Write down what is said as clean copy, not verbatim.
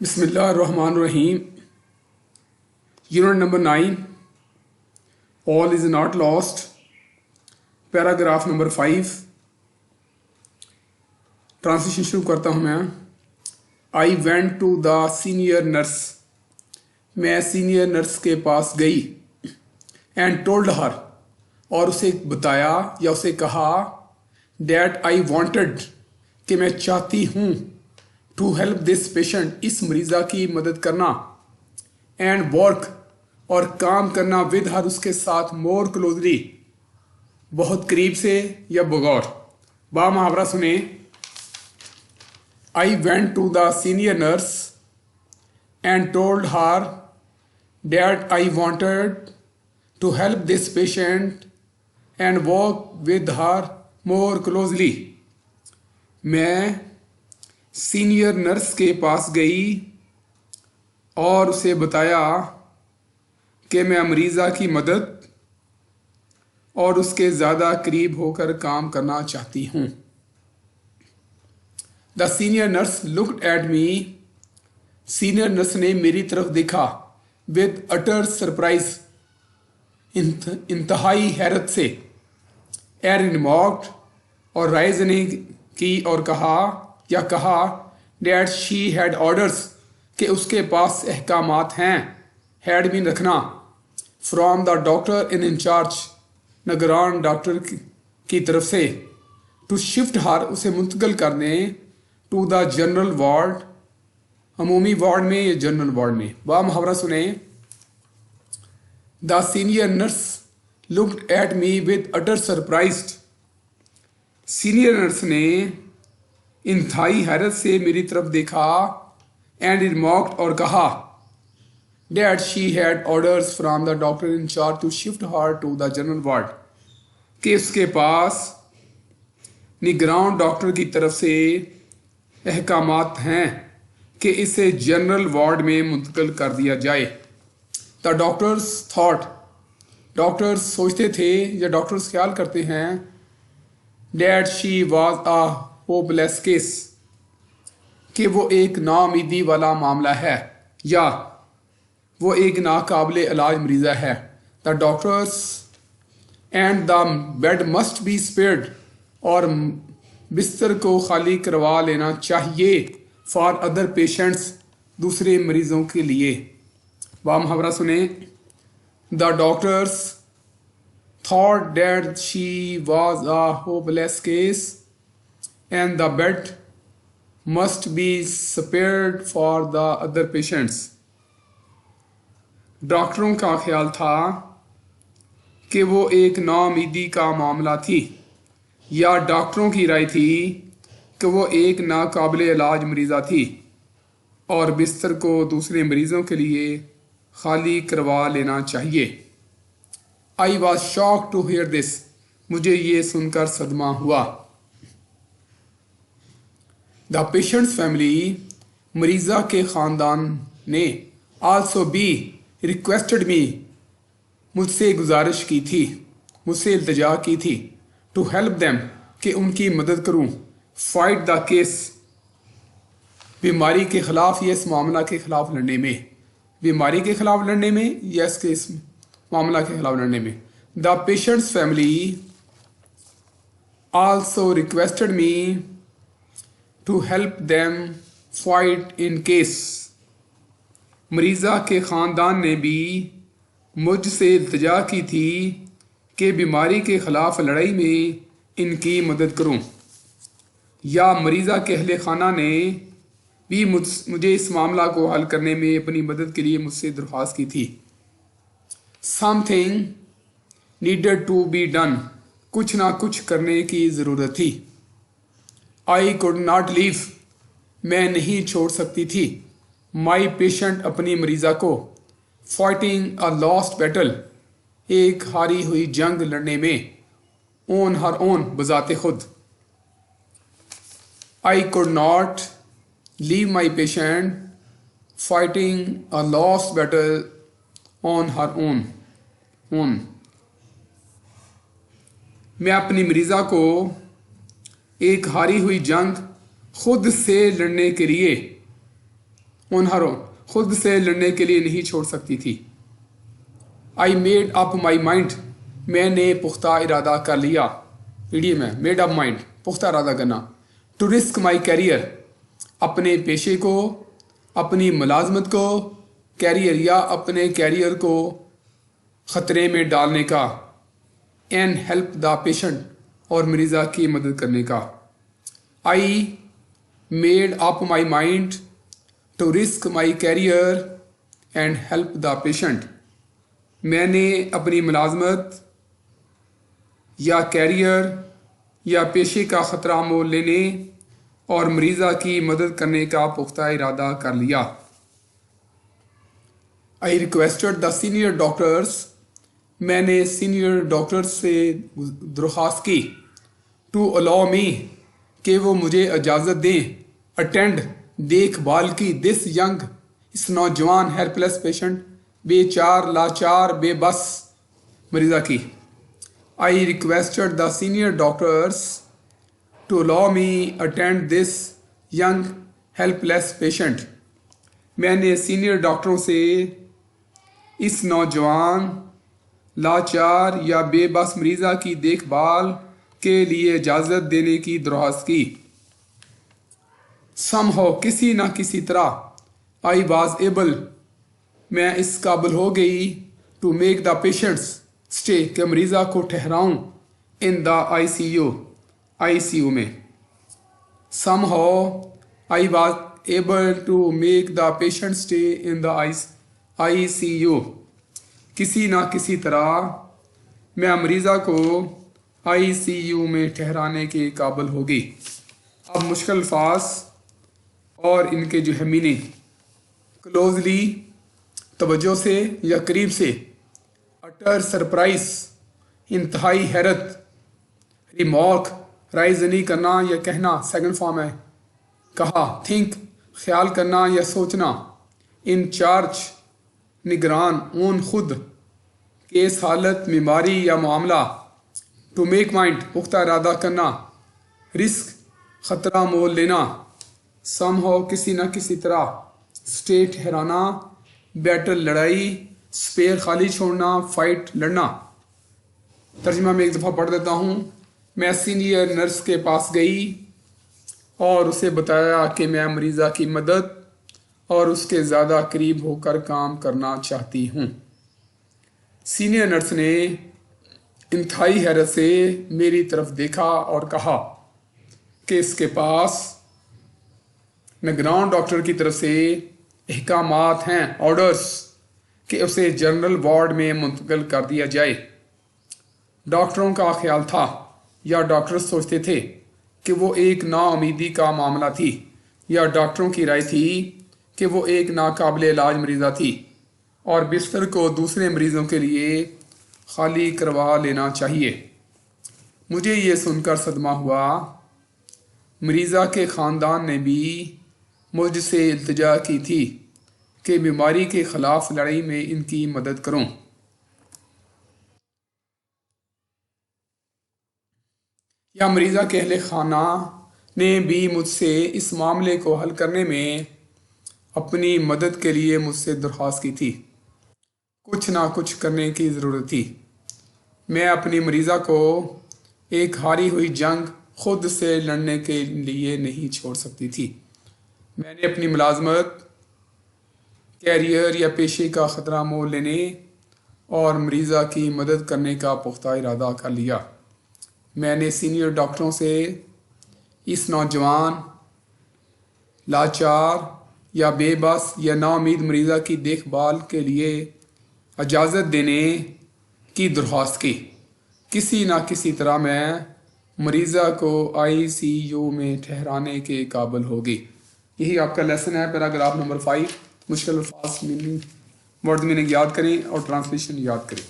Bismillahirrahmanirrahim. Unit number 9. All is not lost. Paragraph number 5. Translation शुरू करता हूँ मैं. I went to the senior nurse. मैं senior nurse के पास गई. And told her. और उसे बताया या उसे कहा that I wanted कि मैं चाहती हूँ to help this patient इस मरीज़ा की मदद करना and work और काम करना with her उसके साथ more closely बहुत करीब से या बगौर. बा मुहावरा सुने. I went to the senior nurse and told her that I wanted to help this patient and work with her more closely. मैं सीनियर नर्स के पास गई और उसे बताया कि मैं मरीज़ा की मदद और उसके ज़्यादा करीब होकर काम करना चाहती हूँ. The senior nurse looked at me. Senior nurse ने मेरी तरफ देखा विद अटर सरप्राइज इंतहाई हैरत से. एरिन मॉक्ड और राइज ने की और कहा डेट शी हैड ऑर्डर्स कि उसके पास अहकामात हैं. हैड बीन रखना. फ्रॉम द डॉक्टर इन इंचार्ज निगरान डॉक्टर की तरफ से. टू शिफ्ट हर उसे मुंतकिल करने टू द जनरल वार्ड अमूमी वार्ड में या जनरल वार्ड में. बा मुहावरा सुने. The senior nurse looked at me with utter surprised. Senior nurse ने इंतहाई हैरत से मेरी तरफ देखा एंड रिमार्क्ड और कहा that she had orders from the doctor in charge to shift her to the general ward कि उसके पास निगरान डॉक्टर की तरफ से अहकामात हैं कि इसे जनरल वार्ड में मुंतकिल कर दिया जाए. The doctors thought. डॉक्टर्स सोचते थे या डॉक्टर्स ख्याल करते हैं that she was a hopeless case कि वो एक नाउमीदी वाला मामला है या वो एक नाकाबिले इलाज मरीज़ा है. The doctors and the bed must be spared और बिस्तर को खाली करवा लेना चाहिए फॉर अदर पेशेंट्स दूसरे मरीज़ों के लिए. वाह मुहावरा सुने. The doctors thought that she was a hopeless case and the bed must be spared for the other patients. डॉक्टरों का ख्याल था कि वो एक नाउमीदी का मामला थी या डॉक्टरों की राय थी कि वो एक नाकाबिले इलाज मरीज़ा थी और बिस्तर को दूसरे मरीज़ों के लिए खाली करवा लेना चाहिए. I was shocked to hear this. मुझे ये सुनकर सदमा हुआ. द पेशेंट्स फैमिली मरीज़ा के ख़ानदान ने आल्सो बी रिक्वेस्टेड मी मुझसे गुजारिश की थी मुझसे इल्तिजा की थी टू हेल्प देम कि उनकी मदद करूं. फाइट द केस बीमारी के ख़िलाफ़ या इस मामला के ख़िलाफ़ लड़ने में. बीमारी के ख़िलाफ़ लड़ने में या इसके इस मामला के ख़िलाफ़ लड़ने में. The patients family also requested me to help them fight in case. मरीज़ा के ख़ानदान ने भी मुझसे इल्तिजा की थी कि बीमारी के ख़िलाफ़ लड़ाई में इनकी मदद करूं. या मरीज़ा के अहले खाना ने भी मुझे इस मामला को हल करने में अपनी मदद के लिए मुझसे दरख्वास्त की थी. Something needed to be done. कुछ ना कुछ करने की ज़रूरत थी. I could not leave. मैं नहीं छोड़ सकती थी. My patient अपनी मरीज़ा को fighting a lost battle एक हारी हुई जंग लड़ने में on her own बजाते खुद. I could not leave my patient fighting a lost battle on her own. मैं अपनी मरीज़ा को एक हारी हुई जंग खुद से लड़ने के लिए उन हारों खुद से लड़ने के लिए नहीं छोड़ सकती थी। आई मेड अप माई माइंड, मैंने पुख्ता इरादा कर लिया। इडियम है मेड अप माइंड, पुख्ता इरादा करना। टू रिस्क माई कैरियर, अपने पेशे को, अपनी मुलाजमत को, कैरियर या अपने कैरियर को ख़तरे में डालने का। एंड हेल्प द पेशेंट, और मरीज़ा की मदद करने का। I made up my mind to risk my career and help the patient, मैंने अपनी मुलाजमत या कैरियर या पेशे का ख़तरा मोल लेने और मरीज़ा की मदद करने का पुख्ता इरादा कर लिया। आई रिक्वेस्टेड द सीनियर डॉक्टर्स, मैंने सीनियर डॉक्टर्स से दरख्वास्त की। टू अलाउ मी, कि वो मुझे इजाज़त दें। अटेंड, देखभाल की। दिस यंग, इस नौजवान हेल्पलेस पेशेंट, बेचार, लाचार, बेबस मरीज़ा की। I requested the senior doctors to allow me attend this young helpless patient, मैंने सीनियर डॉक्टरों से इस नौजवान, लाचार या बेबस मरीज़ा की देखभाल के लिए इजाज़त देने की दरख्वास्त की। समहाउ, किसी न किसी तरह। आई वॉज एबल, मैं इस काबिल हो गई। To make the patients stay, के मरीज़ा को ठहराऊँ। इन द ICU में। Somehow I was able to make the patient stay in the ICU, किसी ना किसी तरह मैं मरीज़ा को ICU में ठहराने के काबिल होगी। अब मुश्किल अल्फाज और इनके जो है मीनिंग, क्लोजली, तवज्जो से या करीब से। अटर सरप्राइज, इंतहाई हैरत। रिमार्क, राइजनी करना या कहना, सेकंड फॉर्म है। कहा, थिंक, ख्याल करना या सोचना। इन चार्ज, निगरान, ओन, खुद। केस, हालत, बीमारी या मामला। टू मेक माइंड, पुख्ता इरादा करना। रिस्क, खतरा मोल लेना। समहाउ, किसी न किसी तरह। स्टे, ठहराना। बैटल, लड़ाई। स्पेयर, खाली छोड़ना। फाइट, लड़ना। तर्जुमा में एक दफ़ा पढ़ देता हूँ। मैं सीनियर नर्स के पास गई और उसे बताया कि मैं मरीज़ा की मदद और उसके ज़्यादा करीब होकर काम करना चाहती हूँ। सीनियर नर्स ने इंतहाई हैरत से मेरी तरफ देखा और कहा कि इसके पास निगरान डॉक्टर की तरफ से अहकामात हैं, ऑर्डर्स, कि उसे जनरल वार्ड में मुंतकिल कर दिया जाए। डॉक्टरों का ख्याल था या डॉक्टर सोचते थे कि वो एक नाउमीदी का मामला थी, या डॉक्टरों की राय थी कि वो एक नाकाबिल इलाज मरीज़ा थी और बिस्तर को दूसरे मरीज़ों के लिए खाली करवा लेना चाहिए। मुझे ये सुनकर सदमा हुआ। मरीज़ा के ख़ानदान ने भी मुझसे इल्तिजा की थी कि बीमारी के ख़िलाफ़ लड़ाई में इनकी मदद करूं। या मरीज़ा के अहले खाना ने भी मुझसे इस मामले को हल करने में अपनी मदद के लिए मुझसे दरख्वास्त की थी। कुछ ना कुछ करने की ज़रूरत थी। मैं अपनी मरीज़ा को एक हारी हुई जंग खुद से लड़ने के लिए नहीं छोड़ सकती थी। मैंने अपनी मुलाजमत, कैरियर या पेशे का ख़तरा मोल लेने और मरीज़ा की मदद करने का पुख्ता इरादा कर लिया। मैंने सीनियर डॉक्टरों से इस नौजवान, लाचार या बेबस या नाउमीद मरीज़ा की देखभाल के लिए इजाज़त देने की दरख्वास्त की। किसी ना किसी तरह मैं मरीज़ा को ICU में ठहराने के काबिल होगी। यही आपका लेसन है, पैराग्राफ नंबर 5। मुश्किल अल्फाज मीनिंग, वर्ड मीनिंग याद करें और ट्रांसलेशन याद करें।